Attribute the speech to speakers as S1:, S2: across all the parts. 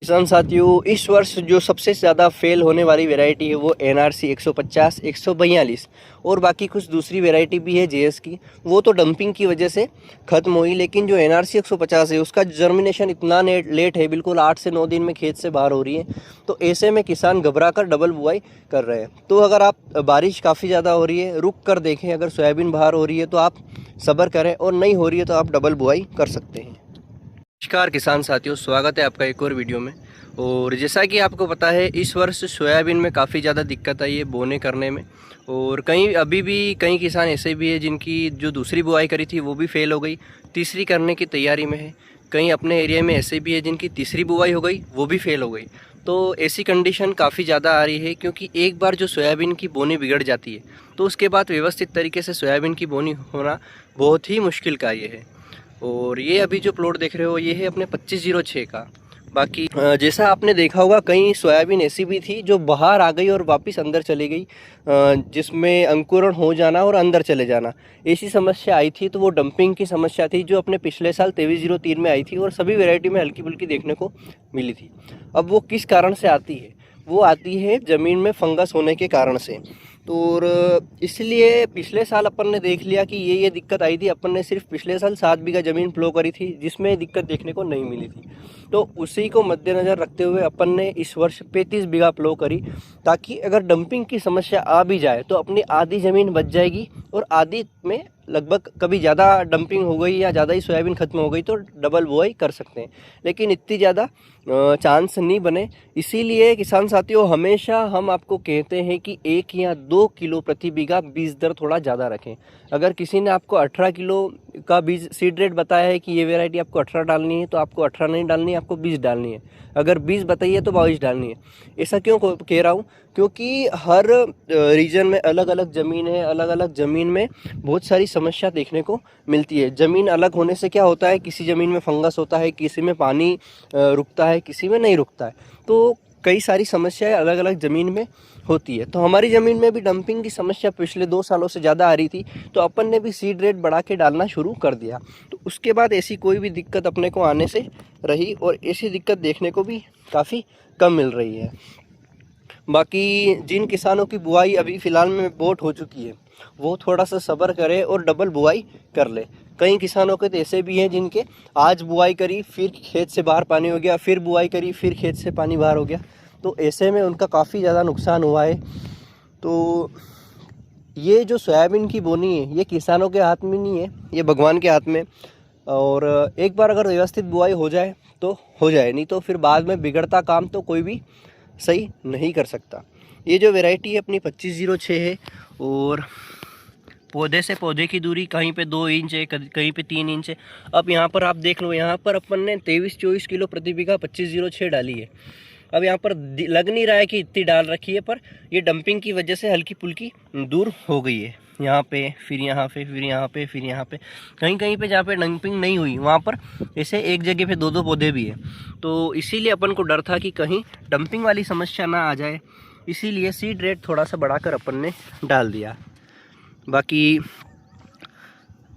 S1: किसान साथियों, इस वर्ष जो सबसे ज़्यादा फेल होने वाली वैरायटी है वो NRC 150, 142 और बाकी कुछ दूसरी वैरायटी भी है JS की। वो तो डंपिंग की वजह से ख़त्म हुई, लेकिन जो NRC 150 है उसका जर्मिनेशन इतना लेट है, बिल्कुल 8 से 9 दिन में खेत से बाहर हो रही है। तो ऐसे में किसान घबरा कर डबल बुआई कर रहे हैं। तो अगर आप बारिश काफ़ी ज़्यादा हो रही है, रुक कर देखें, अगर सोयाबीन बाहर हो रही है तो आप सब्र करें, और नहीं हो रही है तो आप डबल बुआई कर सकते हैं। नमस्कार किसान साथियों, स्वागत है आपका एक और वीडियो में। और जैसा कि आपको पता है, इस वर्ष सोयाबीन में काफ़ी ज़्यादा दिक्कत आई है बोने करने में। और अभी भी कई किसान ऐसे भी हैं जिनकी जो दूसरी बुआई करी थी वो भी फेल हो गई, तीसरी करने की तैयारी में है। कहीं अपने एरिया में ऐसे भी है जिनकी तीसरी बुआई हो गई, वो भी फेल हो गई। तो ऐसी कंडीशन काफ़ी ज़्यादा आ रही है, क्योंकि एक बार जो सोयाबीन की बोनी बिगड़ जाती है तो उसके बाद व्यवस्थित तरीके से सोयाबीन की बोनी होना बहुत ही मुश्किल कार्य है। और ये अभी जो प्लॉट देख रहे हो ये है अपने 2506 का। बाकी जैसा आपने देखा होगा, कई सोयाबीन ऐसी भी थी जो बाहर आ गई और वापस अंदर चली गई, जिसमें अंकुरण हो जाना और अंदर चले जाना, ऐसी समस्या आई थी। तो वो डंपिंग की समस्या थी जो अपने पिछले साल 2303 में आई थी और सभी वैरायटी में हल्की फुल्की देखने को मिली थी। अब वो किस कारण से आती है? वो आती है ज़मीन में फंगस होने के कारण से। तो और इसलिए पिछले साल अपन ने देख लिया कि ये दिक्कत आई थी। अपन ने सिर्फ पिछले साल 7 बीघा ज़मीन प्लो करी थी जिसमें दिक्कत देखने को नहीं मिली थी। तो उसी को मद्देनज़र रखते हुए अपन ने इस वर्ष 35 बीघा प्लो करी, ताकि अगर डंपिंग की समस्या आ भी जाए तो अपनी आधी ज़मीन बच जाएगी, और आधी में लगभग कभी ज़्यादा डंपिंग हो गई या ज़्यादा ही सोयाबीन ख़त्म हो गई तो डबल बुआई कर सकते हैं। लेकिन इतनी ज़्यादा चांस नहीं बने। इसीलिए किसान साथियों, हमेशा हम आपको कहते हैं कि 1 या 2 किलो प्रति बीघा बीज दर थोड़ा ज़्यादा रखें। अगर किसी ने आपको 18 किलो का बीज सीड रेट बताया है कि ये वैरायटी आपको 18 डालनी है, तो आपको 18 नहीं डालनी है, आपको 20 डालनी है। अगर 20 बताइए तो 22 डालनी है। ऐसा क्यों कह रहा हूँ? क्योंकि हर रीजन में अलग अलग ज़मीन है, अलग अलग ज़मीन में बहुत सारी समस्या देखने को मिलती है। ज़मीन अलग होने से क्या होता है, किसी ज़मीन में फंगस होता है, किसी में पानी रुकता है, किसी में नहीं रुकता है। तो कई सारी समस्याएं अलग अलग ज़मीन में होती है। तो हमारी ज़मीन में भी डंपिंग की समस्या पिछले 2 सालों से ज़्यादा आ रही थी, तो अपन ने भी सीड रेट बढ़ा के डालना शुरू कर दिया। तो उसके बाद ऐसी कोई भी दिक्कत अपने को आने से रही, और ऐसी दिक्कत देखने को भी काफ़ी कम मिल रही है। बाकी जिन किसानों की बुआई अभी फ़िलहाल में बोट हो चुकी है, वो थोड़ा सा सब्र करे और डबल बुआई कर ले। कई किसानों के तो ऐसे भी हैं जिनके आज बुआई करी, फिर खेत से बाहर पानी हो गया, फिर बुआई करी, फिर खेत से पानी बाहर हो गया। तो ऐसे में उनका काफ़ी ज़्यादा नुकसान हुआ है। तो ये जो सोयाबीन की बोनी है, ये किसानों के हाथ में नहीं है, ये भगवान के हाथ में। और एक बार अगर व्यवस्थित बुआई हो जाए तो हो जाए, नहीं तो फिर बाद में बिगड़ता काम तो कोई भी सही नहीं कर सकता। ये जो वैरायटी है अपनी 2506 है, और पौधे से पौधे की दूरी कहीं पे 2 इंच है, कहीं पे 3 इंच है। अब यहाँ पर आप देख लो, यहाँ पर अपन ने 23-24 किलो प्रति बीघा 2506 डाली है। अब यहाँ पर लग नहीं रहा है कि इतनी डाल रखी है, पर ये डंपिंग की वजह से हल्की फुल्की दूर हो गई है। यहाँ पे, फिर यहाँ पे, फिर यहाँ पे, फिर यहाँ पे, कहीं कहीं पे जहाँ पे डंपिंग नहीं हुई वहाँ पर ऐसे एक जगह पे 2-2 पौधे भी है। तो इसीलिए अपन को डर था कि कहीं डंपिंग वाली समस्या ना आ जाए, इसीलिए सीड रेट थोड़ा सा बढ़ाकर अपन ने डाल दिया। बाकी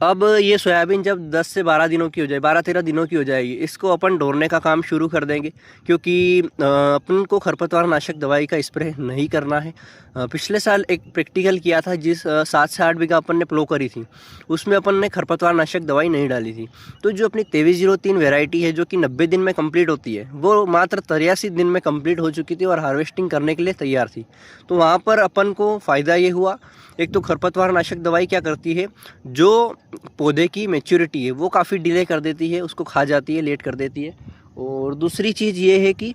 S1: अब ये सोयाबीन जब 10 से 12 दिनों की हो जाए, 12-13 दिनों की हो जाएगी, इसको अपन ढोरने का काम शुरू कर देंगे, क्योंकि अपन को खरपतवार नाशक दवाई का स्प्रे नहीं करना है। पिछले साल एक प्रैक्टिकल किया था, जिस 7 से 8 बीघा अपन ने प्लो करी थी, उसमें अपन ने खरपतवार नाशक दवाई नहीं डाली थी। तो जो अपनी 2303 वैरायटी है, जो कि 90 दिन में कंप्लीट होती है, वो मात्र 83 दिन में कंप्लीट हो चुकी थी और हार्वेस्टिंग करने के लिए तैयार थी। तो वहाँ पर अपन को फ़ायदा ये हुआ, एक तो खरपतवार नाशक दवाई क्या करती है, जो पौधे की मैच्योरिटी है वो काफ़ी डिले कर देती है, उसको खा जाती है, लेट कर देती है। और दूसरी चीज़ ये है कि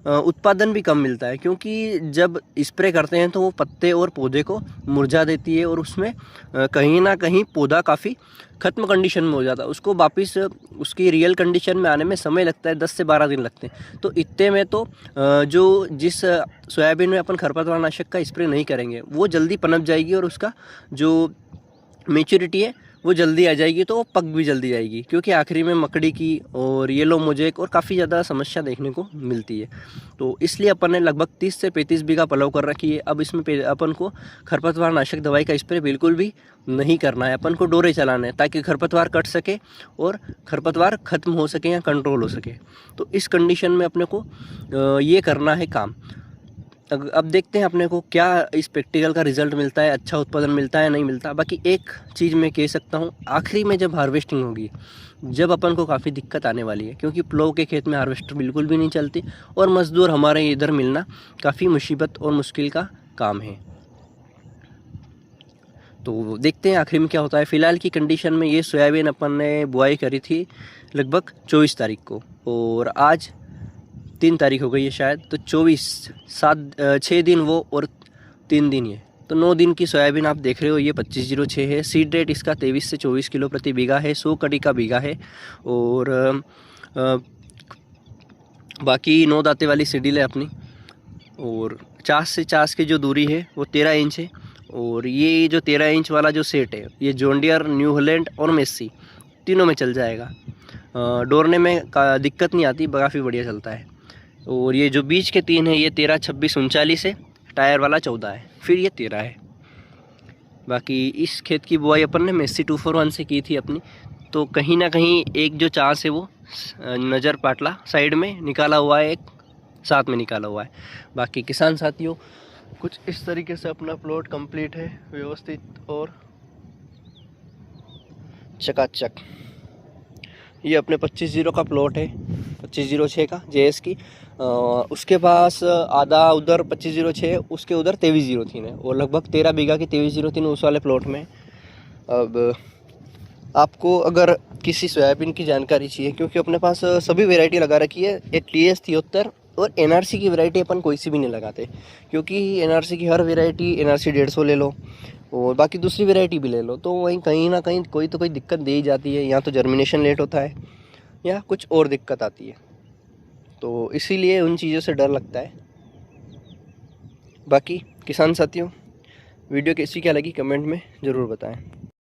S1: उत्पादन भी कम मिलता है, क्योंकि जब स्प्रे करते हैं तो वो पत्ते और पौधे को मुरझा देती है, और उसमें कहीं ना कहीं पौधा काफ़ी ख़त्म कंडीशन में हो जाता है। उसको वापस उसकी रियल कंडीशन में आने में समय लगता है, 10 से 12 दिन लगते हैं। तो इतने में तो जो जिस सोयाबीन में अपन खरपतवार नाशक का स्प्रे नहीं करेंगे वो जल्दी पनप जाएगी, और उसका जो मैच्योरिटी है वो जल्दी आ जाएगी तो वो पक भी जल्दी जाएगी, क्योंकि आखिरी में मकड़ी की और येलो मोजेक और काफ़ी ज़्यादा समस्या देखने को मिलती है। तो इसलिए अपन ने लगभग 30 से 35 बीघा पलव कर रखी है। अब इसमें अपन को खरपतवार नाशक दवाई का स्प्रे बिल्कुल भी नहीं करना है, अपन को डोरे चलाना है ताकि खरपतवार कट सके और खरपतवार ख़त्म हो सके या कंट्रोल हो सके। तो इस कंडीशन में अपने को ये करना है काम। अब देखते हैं अपने को क्या इस प्रैक्टिकल का रिजल्ट मिलता है, अच्छा उत्पादन मिलता है नहीं मिलता। बाकी एक चीज़ मैं कह सकता हूँ, आखिरी में जब हार्वेस्टिंग होगी, जब अपन को काफ़ी दिक्कत आने वाली है, क्योंकि प्लो के खेत में हार्वेस्टर बिल्कुल भी नहीं चलती और मज़दूर हमारे इधर मिलना काफ़ी मुसीबत और मुश्किल का काम है। तो देखते हैं आखिर में क्या होता है। फ़िलहाल की कंडीशन में ये सोयाबीन अपन ने बुआई करी थी लगभग 24 तारीख को और आज 3 तारीख हो गई है शायद। तो 6 दिन वो और 3 दिन ये, तो 9 दिन की सोयाबीन आप देख रहे हो। ये 2506 है। सीड रेट इसका 23 से 24 किलो प्रति बीघा है। 100 कड़ी का बीघा है और बाकी 9 दाते वाली सीडील है अपनी। और चास से चास की जो दूरी है वो 13 इंच है। और ये जो 13 इंच वाला जो सेट है, ये जॉन डियर, न्यू हॉलैंड और मेस्सी तीनों में चल जाएगा। डोरने में दिक्कत नहीं आती, काफ़ी बढ़िया चलता है। और ये जो बीच के 3 है, ये 13, 26, 39 है। टायर वाला 14 है, फिर ये 13 है। बाकी इस खेत की बुआई अपन ने मेस्सी 241 से की थी अपनी। तो कहीं ना कहीं एक जो चांस है वो नज़र पाटला साइड में निकाला हुआ है, एक साथ में निकाला हुआ है। बाकी किसान साथियों, कुछ इस तरीके से अपना प्लॉट कंप्लीट है, व्यवस्थित और चकाचक। ये अपने 25-0 का प्लॉट है, 2506 का JS की। उसके पास आधा उधर 2506, उसके उधर 2303 है और लगभग 13 बीघा की 2303 उस वाले प्लॉट में। अब आपको अगर किसी सोयाबीन की जानकारी चाहिए, क्योंकि अपने पास सभी वैरायटी लगा रखी है, एक TS 73 और NRC की वैरायटी अपन कोई सी भी नहीं लगाते, क्योंकि NRC की हर वैरायटी, NRC 150 ले लो और बाकी दूसरी वैरायटी भी ले लो, तो वहीं कहीं ना कहीं कोई तो कोई दिक्कत दे ही जाती है। या तो जर्मिनेशन लेट होता है या कुछ और दिक्कत आती है, तो इसीलिए उन चीज़ों से डर लगता है। बाकी किसान साथियों, वीडियो कैसी क्या लगी कमेंट में ज़रूर बताएं।